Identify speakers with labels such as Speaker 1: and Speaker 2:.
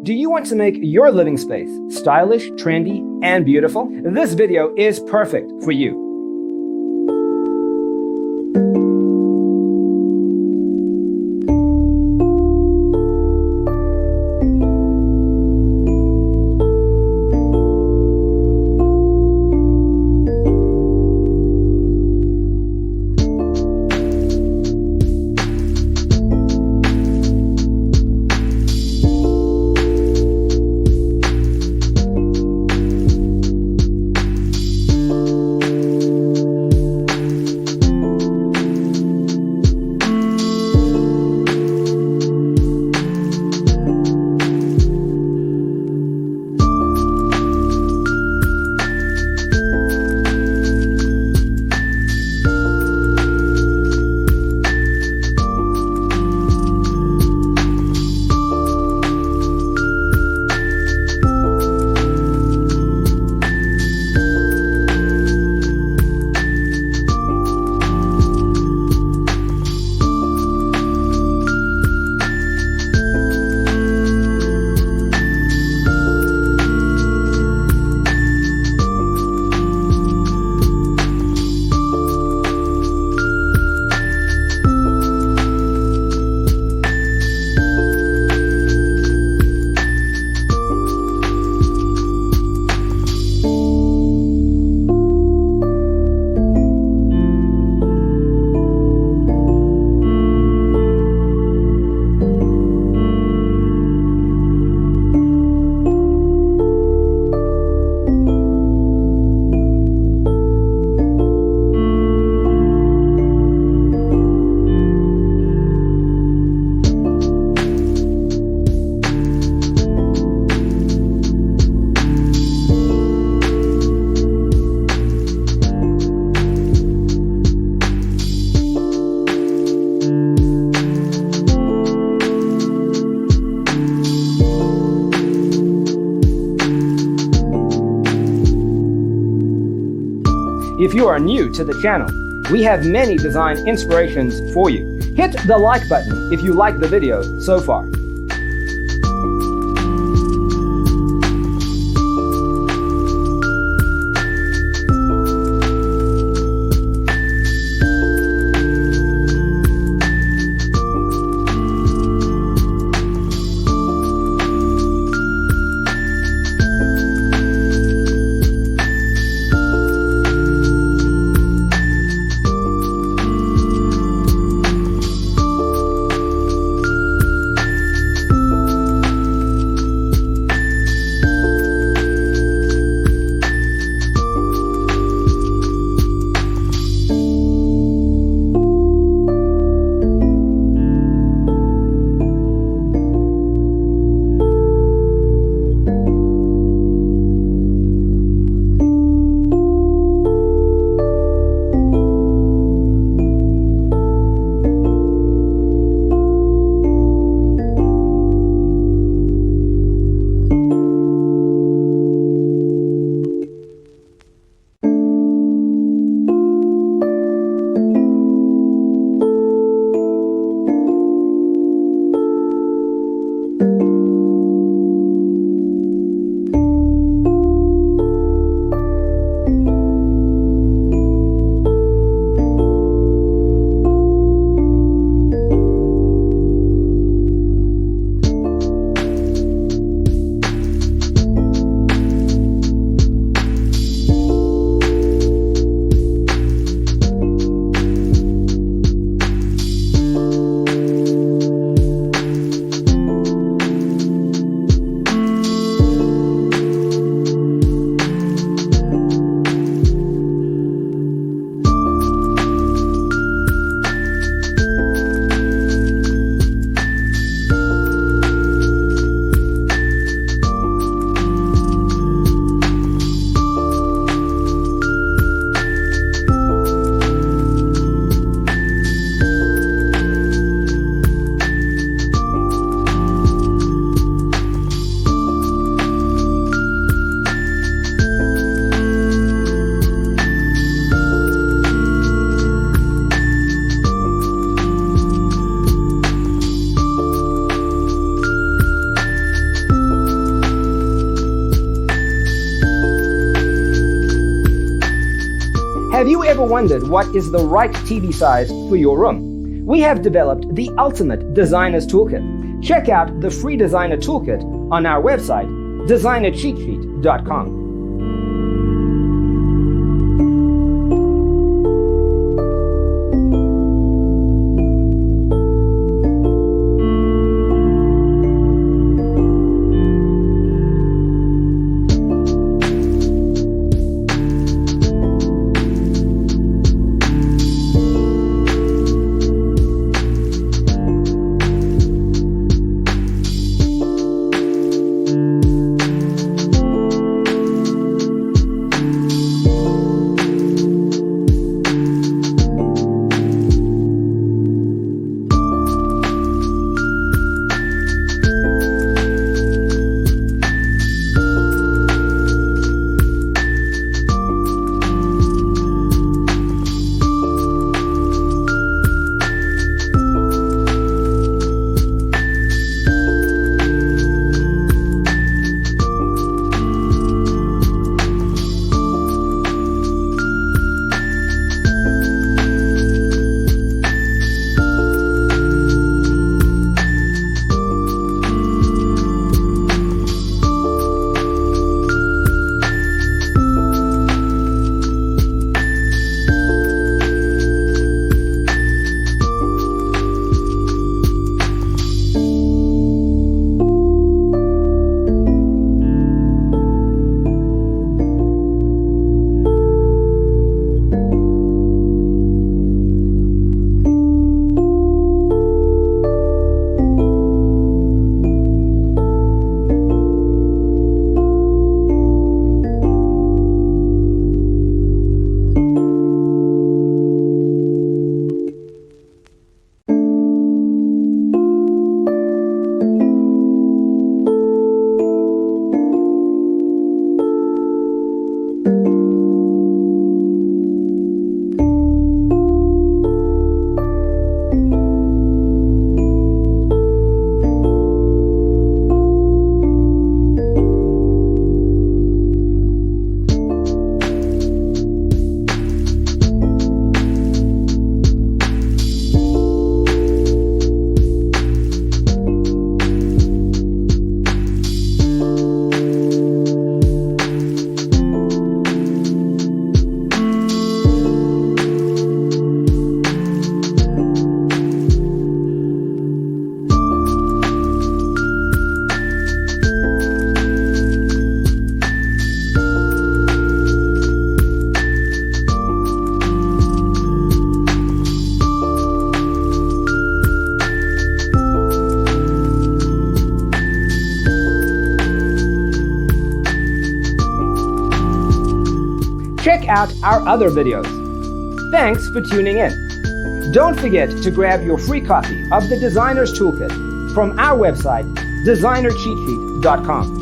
Speaker 1: Do you want to make your living space stylish, trendy, and beautiful? This video is perfect for you. If you are new to the channel, we have many design inspirations for you. Hit the like button if you like the video so far. Have you ever wondered what is the right TV size for your room? We have developed the ultimate designer's toolkit. Check out the free designer toolkit on our website, designercheatsheet.com.
Speaker 2: Check out our other videos. Thanks for tuning in. Don't forget to grab your free copy of the Designer's Toolkit from our website, designercheatsheet.com.